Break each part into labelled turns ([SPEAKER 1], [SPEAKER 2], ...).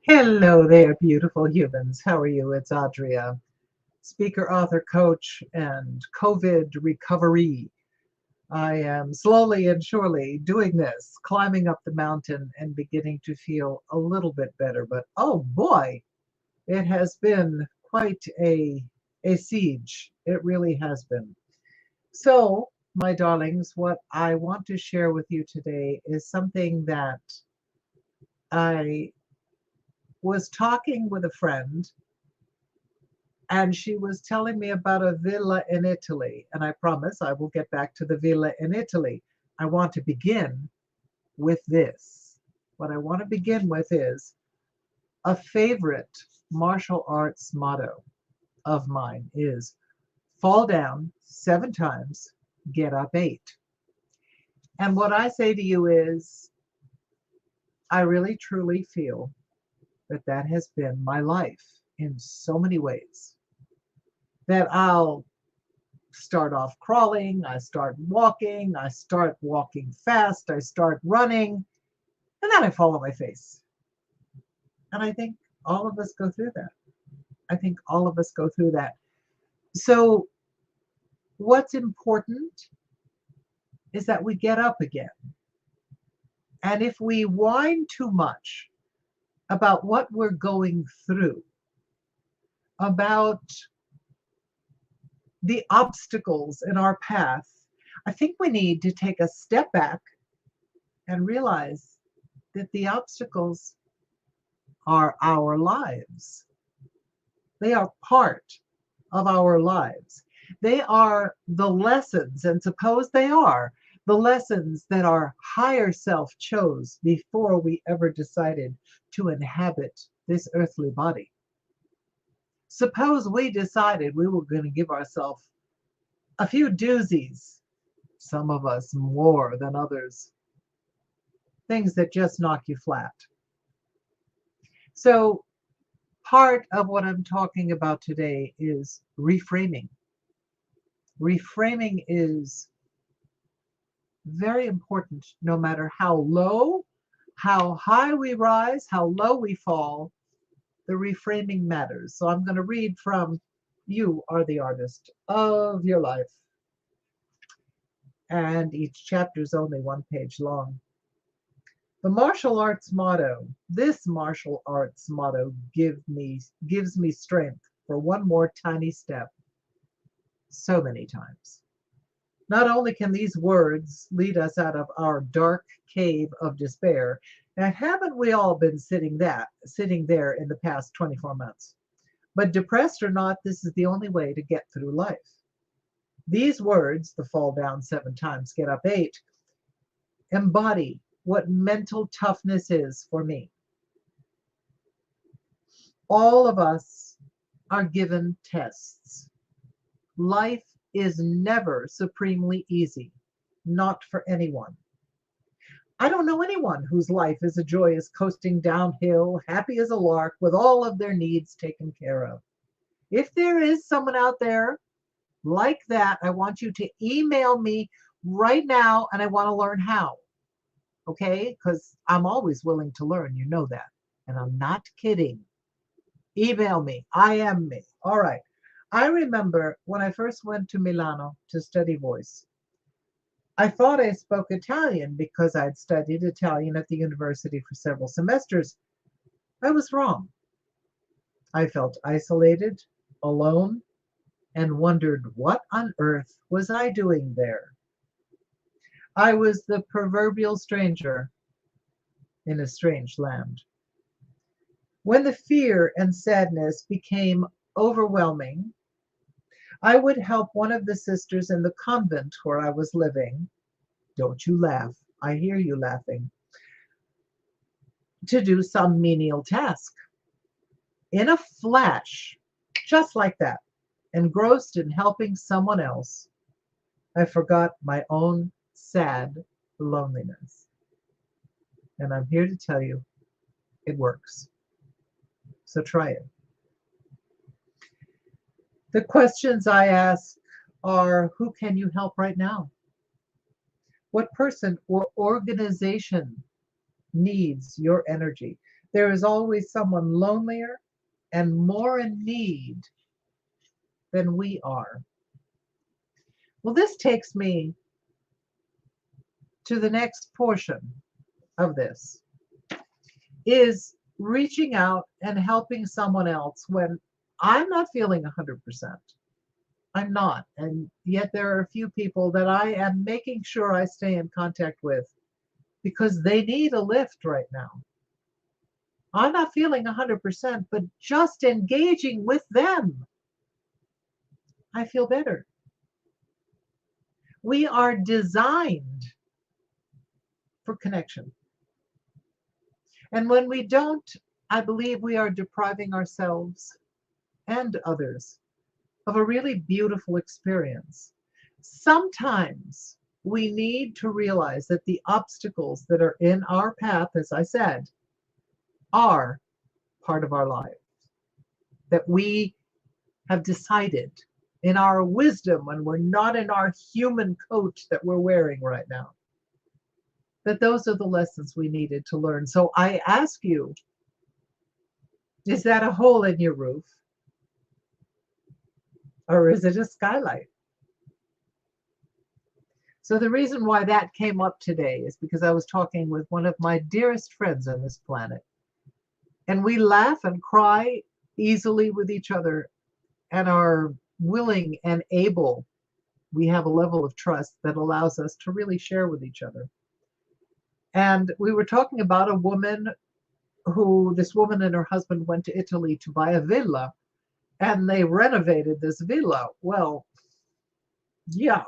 [SPEAKER 1] Hello there, beautiful humans. How are you? It's Adria, speaker, author, coach, and COVID recovery. I am slowly and surely doing this, climbing up the mountain and beginning to feel a little bit better. But oh boy, it has been quite a siege. It really has been. So, my darlings, what I want to share with you today is something that I was talking with a friend, and she was telling me about a villa in Italy. And I promise I will get back to the villa in Italy. I want to begin with this. What I want to begin with is a favorite martial arts motto of mine is fall down 7 times, get up 8. And what I say to you is, I really truly feel that that has been my life in so many ways. That I'll start off crawling, I start walking fast, I start running, and then I fall on my face. And I think all of us go through that. I think all of us go through that. So, what's important is that we get up again. And if we whine too much about what we're going through, about the obstacles in our path, I think we need to take a step back and realize that the obstacles are our lives. They are part of our lives. They are the lessons, and suppose they are the lessons that our higher self chose before we ever decided to inhabit this earthly body. Suppose we decided we were going to give ourselves a few doozies, some of us more than others, things that just knock you flat. So, part of what I'm talking about today is reframing. Reframing is very important no matter how low, how high we rise, how low we fall. The reframing matters. So I'm going to read from You Are the Artist of Your Life. And each chapter is only 1 page long. The martial arts motto, this martial arts motto gives me strength for one more tiny step so many times. Not only can these words lead us out of our dark cave of despair, and haven't we all been sitting there in the past 24 months? But depressed or not, this is the only way to get through life. These words, the fall down 7 times, get up 8, embody what mental toughness is for me. All of us are given tests. Life is never supremely easy, not for anyone. I don't know anyone whose life is a joyous coasting downhill, happy as a lark, with all of their needs taken care of. If there is someone out there like that, I want you to email me right now, and I want to learn how. Okay? Because I'm always willing to learn. You know that. And I'm not kidding. Email me. I am me. All right. I remember when I first went to Milano to study voice. I thought I spoke Italian because I'd studied Italian at the university for several semesters. I was wrong. I felt isolated, alone, and wondered what on earth was I doing there. I was the proverbial stranger in a strange land. When the fear and sadness became overwhelming, I would help one of the sisters in the convent where I was living. Don't you laugh, I hear you laughing. To do some menial task. In a flash, just like that, engrossed in helping someone else, I forgot my own sad loneliness. And I'm here to tell you it works. So try it. The questions I ask are, who can you help right now? What person or organization needs your energy? There is always someone lonelier and more in need than we are. Well, this takes me to the next portion of this, is reaching out and helping someone else when I'm not feeling 100%. I'm not. And yet there are a few people that I am making sure I stay in contact with because they need a lift right now. I'm not feeling 100%, but just engaging with them, I feel better. We are designed for connection. And when we don't, I believe we are depriving ourselves and others of a really beautiful experience. Sometimes we need to realize that the obstacles that are in our path, as I said, are part of our life. That we have decided in our wisdom, when we're not in our human coat that we're wearing right now, that those are the lessons we needed to learn. So I ask you, is that a hole in your roof? Or is it a skylight? So the reason why that came up today is because I was talking with one of my dearest friends on this planet. And we laugh and cry easily with each other and are willing and able. We have a level of trust that allows us to really share with each other. And we were talking about a woman this woman and her husband went to Italy to buy a villa, and they renovated this villa. Well, yeah,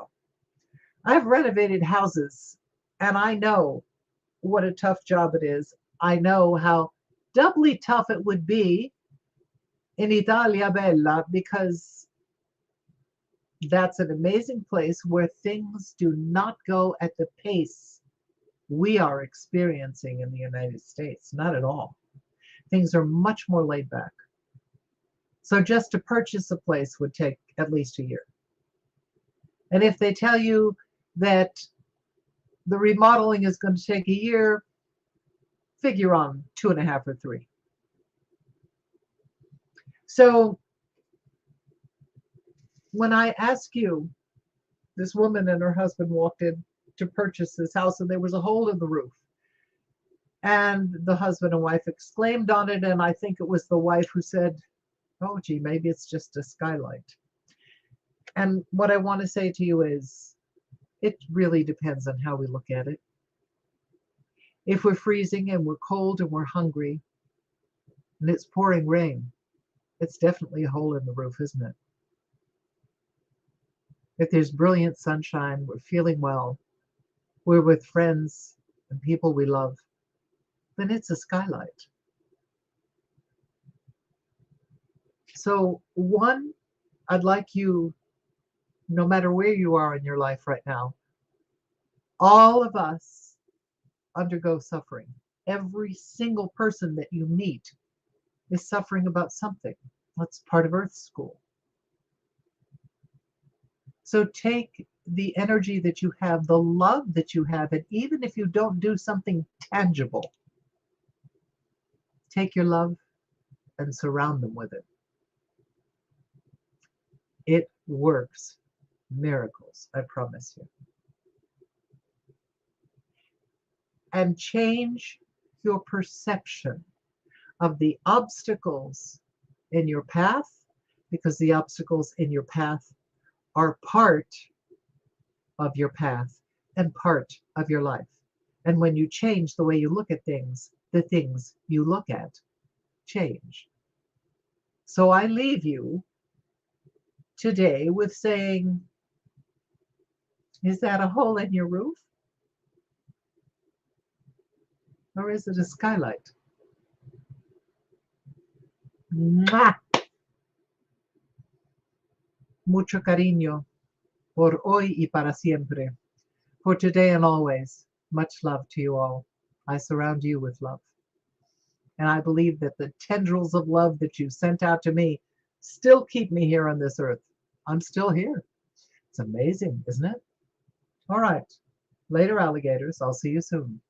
[SPEAKER 1] I've renovated houses, and I know what a tough job it is. I know how doubly tough it would be in Italia Bella, because that's an amazing place where things do not go at the pace we are experiencing in the United States. Not at all. Things are much more laid back. So just to purchase a place would take at least a year. And if they tell you that the remodeling is going to take a year, figure on 2.5 or 3. So when I ask you, this woman and her husband walked in to purchase this house, and there was a hole in the roof. And the husband and wife exclaimed on it, and I think it was the wife who said, oh, gee, maybe it's just a skylight. And what I want to say to you is, it really depends on how we look at it. If we're freezing and we're cold and we're hungry, and it's pouring rain, it's definitely a hole in the roof, isn't it? If there's brilliant sunshine, we're feeling well, we're with friends and people we love, then it's a skylight. So one, I'd like you, no matter where you are in your life right now, all of us undergo suffering. Every single person that you meet is suffering about something. That's part of Earth School. So take the energy that you have, the love that you have, and even if you don't do something tangible, take your love and surround them with it. It works miracles, I promise you. And change your perception of the obstacles in your path, because the obstacles in your path are part of your path and part of your life. And when you change the way you look at things, the things you look at change. So I leave you today with saying, is that a hole in your roof? Or is it a skylight? Mwah! Mucho cariño por hoy y para siempre. For today and always, much love to you all. I surround you with love. And I believe that the tendrils of love that you sent out to me still keep me here on this earth. I'm still here. It's amazing, isn't it? All right. Later, alligators. I'll see you soon.